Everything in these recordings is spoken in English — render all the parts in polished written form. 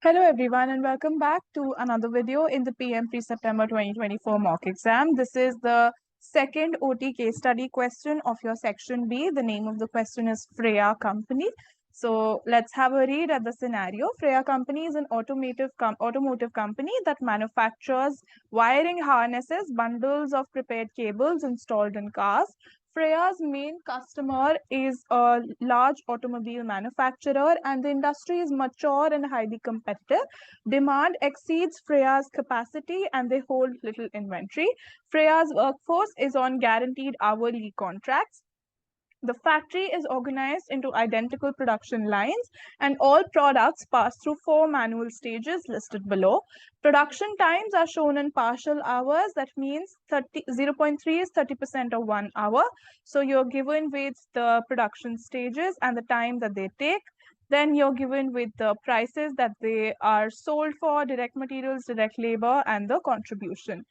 Hello everyone and welcome back to another video in the PM Pre-September 2024 mock exam. This is the second OT case study question of your section B. The name of the question is Freya Company. So let's have a read at the scenario. Freya Company is an automotive company that manufactures wiring harnesses, bundles of prepared cables installed in cars. Freya's main customer is a large automobile manufacturer and the industry is mature and highly competitive. Demand exceeds Freya's capacity and they hold little inventory. Freya's workforce is on guaranteed hourly contracts. The factory is organized into identical production lines and all products pass through 4 manual stages listed below. Production times are shown in partial hours. That means 0.3 is 30% of 1 hour. So you're given with the production stages and the time that they take. Then you're given with the prices that they are sold for, direct materials, direct labor, and the contribution.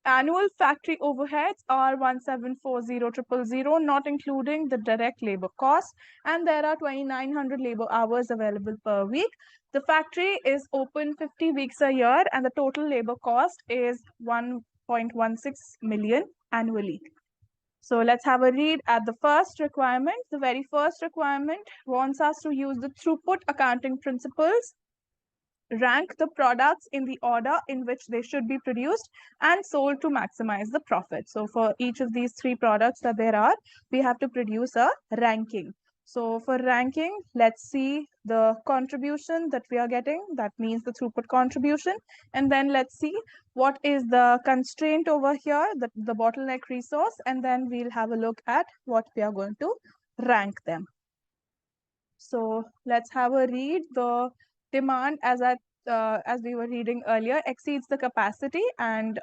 Annual factory overheads are 1,740,000, not including the direct labor costs, and there are 2,900 labor hours available per week. The factory is open 50 weeks a year, and the total labor cost is 1.16 million annually. So let's have a read at the first requirement. The very first requirement wants us to use the throughput accounting principles, rank the products in the order in which they should be produced and sold to maximize the profit. So for each of these 3 products that there are, we have to produce a ranking. So for ranking, let's see the contribution that we are getting. That means the throughput contribution. And then let's see what is the constraint over here, the bottleneck resource. And then we'll have a look at what we are going to rank them. So let's have a read. The demand, as we were reading earlier, exceeds the capacity and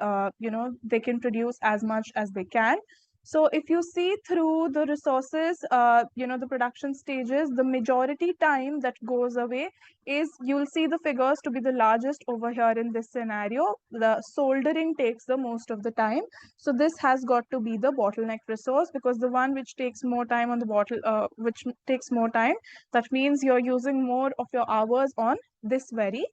they can produce as much as they can. So if you see through the resources, the production stages, the majority time that goes away is, you'll see the figures to be the largest over here in this scenario. The soldering takes the most of the time. So this has got to be the bottleneck resource, because the one which takes more time on the that means you're using more of your hours on this very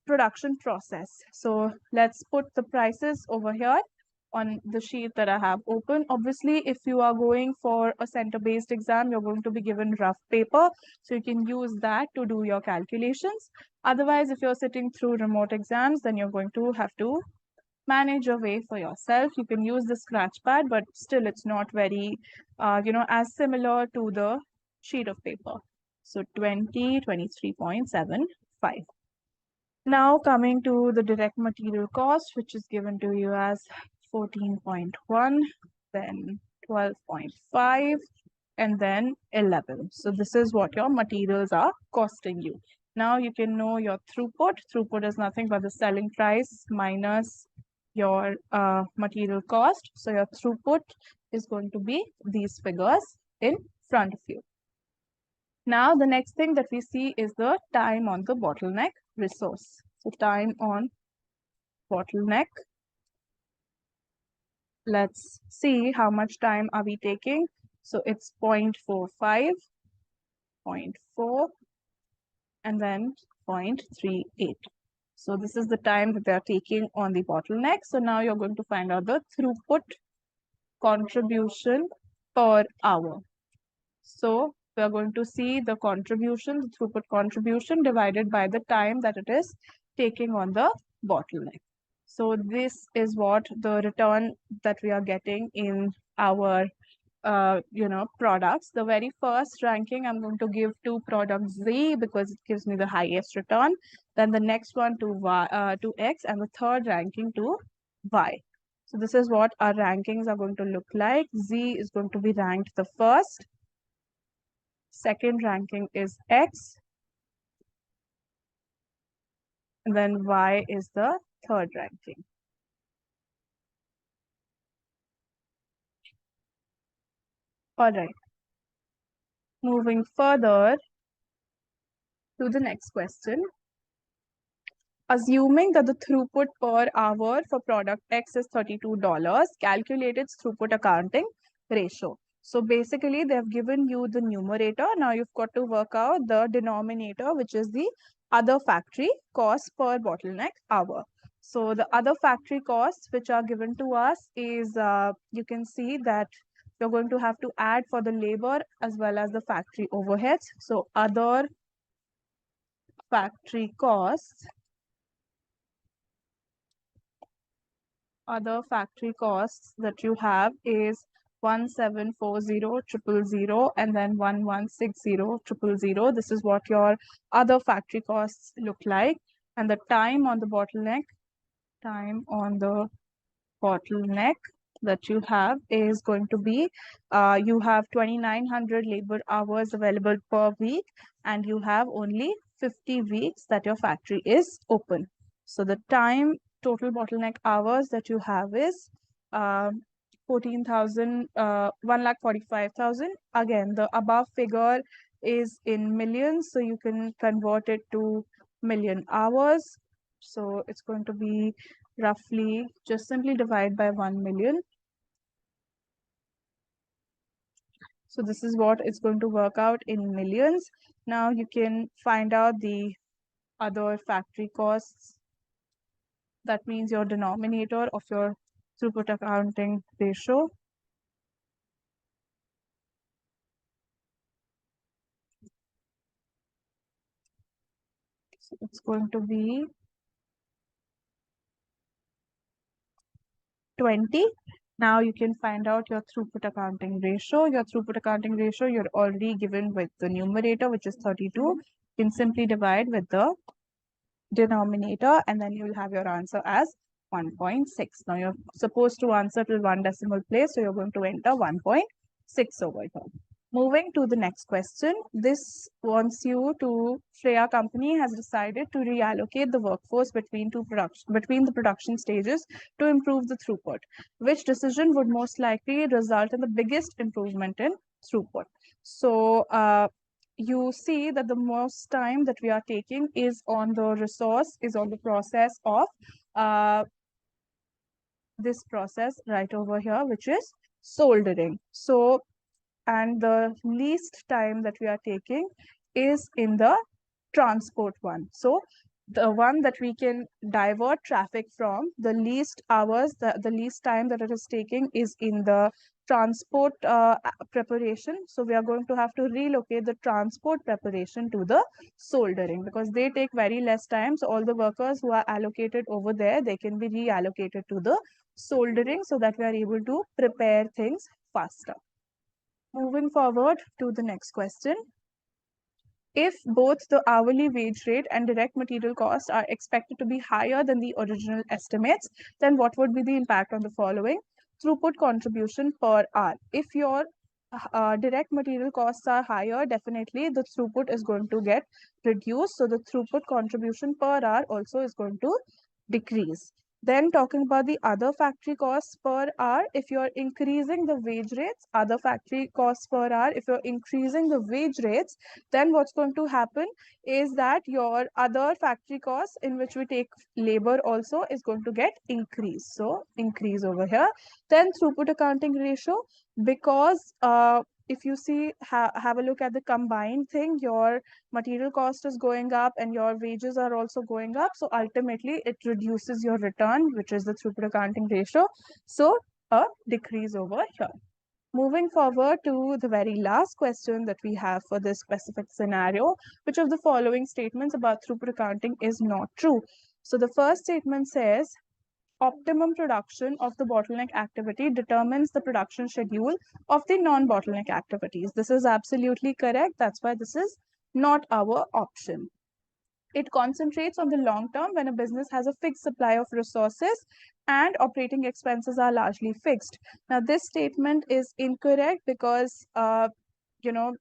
production process. So let's put the prices over here on the sheet that I have open. Obviously, if you are going for a center-based exam, you're going to be given rough paper, so you can use that to do your calculations. Otherwise, if you're sitting through remote exams, then you're going to have to manage your way for yourself. You can use the scratch pad, but still it's not very, as similar to the sheet of paper. So 23.75. Now coming to the direct material cost, which is given to you as 14.1, then 12.5, and then 11. So this is what your materials are costing you. Now you can know your throughput. Throughput is nothing but the selling price minus your material cost. So your throughput is going to be these figures in front of you. Now the next thing that we see is the time on the bottleneck resource. So time on bottleneck. Let's see how much time are we taking. So it's 0.45, 0.4, and then 0.38. So this is the time that they are taking on the bottleneck. So now you're going to find out the throughput contribution per hour. So we are going to see the contribution, the throughput contribution divided by the time that it is taking on the bottleneck. So this is what the return that we are getting in our products. The very first ranking I'm going to give to product Z because it gives me the highest return. Then the next one to Y, to X, and the third ranking to Y. So this is what our rankings are going to look like. Z is going to be ranked the first. Second ranking is X. And then Y is the third ranking. All right. Moving further to the next question. Assuming that the throughput per hour for product X is $32, calculate its throughput accounting ratio. So basically, they have given you the numerator. Now you've got to work out the denominator, which is the other factory cost per bottleneck hour. So the other factory costs which are given to us is, you can see that you're going to have to add for the labor as well as the factory overheads. So factory costs, other factory costs that you have is 1740,000 and then 1160,000. This is what your other factory costs look like. And the time on the bottleneck that you have is going to be, you have 2,900 labor hours available per week, and you have only 50 weeks that your factory is open. So the time total bottleneck hours that you have is 14,000, 1,45,000. Again, the above figure is in millions, so you can convert it to million hours. So it's going to be roughly, just simply divide by 1 million. So this is what it's going to work out in millions. Now you can find out the other factory costs. That means your denominator of your throughput accounting ratio. So it's going to be 20. Now you can find out your throughput accounting ratio. Your throughput accounting ratio, you're already given with the numerator, which is 32. You can simply divide with the denominator, and then you will have your answer as 1.6. Now you're supposed to answer till one decimal place, so you're going to enter 1.6 over here. Moving to the next question. This wants you to, Freya company has decided to reallocate the workforce between the production stages to improve the throughput. Which decision would most likely result in the biggest improvement in throughput? So you see that the most time that we are taking is on the process of this process right over here, which is soldering. So, and the least time that we are taking is in the transport one. So the one that we can divert traffic from, the least hours, the least time that it is taking is in the transport preparation. So we are going to have to relocate the transport preparation to the soldering, because they take very less time. So all the workers who are allocated over there, they can be reallocated to the soldering so that we are able to prepare things faster. Moving forward to the next question. If both the hourly wage rate and direct material costs are expected to be higher than the original estimates, then what would be the impact on the following? Throughput contribution per hour. If your direct material costs are higher, definitely the throughput is going to get reduced. So the throughput contribution per hour also is going to decrease. Then talking about the other factory costs per hour, if you're increasing the wage rates, other factory costs per hour, if you're increasing the wage rates, then what's going to happen is that your other factory costs in which we take labor also is going to get increased. So increase over here. Then throughput accounting ratio, because if you see, have a look at the combined thing, your material cost is going up and your wages are also going up. So ultimately it reduces your return, which is the throughput accounting ratio. So a decrease over here. Moving forward to the very last question that we have for this specific scenario, which of the following statements about throughput accounting is not true? So the first statement says, optimum production of the bottleneck activity determines the production schedule of the non-bottleneck activities. This is absolutely correct. That's why this is not our option. It concentrates on the long term when a business has a fixed supply of resources and operating expenses are largely fixed. Now, this statement is incorrect because, you know,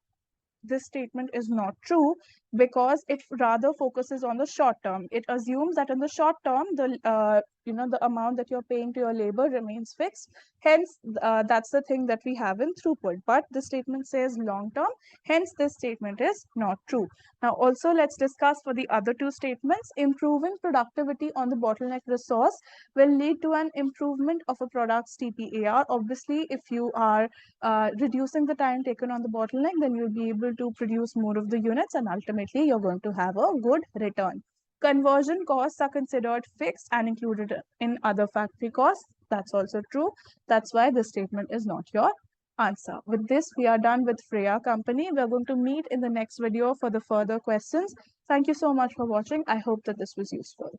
this statement is not true because it rather focuses on the short term. It assumes that in the short term, the amount that you're paying to your labor remains fixed. Hence, that's the thing that we have in throughput. But the statement says long term. Hence, this statement is not true. Now, also let's discuss for the other two statements. Improving productivity on the bottleneck resource will lead to an improvement of a product's TPAR. Obviously, if you are reducing the time taken on the bottleneck, then you'll be able to produce more of the units and ultimately you're going to have a good return. Conversion costs are considered fixed and included in other factory costs. That's also true. That's why this statement is not your answer. With this, we are done with Freya company. We're going to meet in the next video for the further questions. Thank you so much for watching. I hope that this was useful.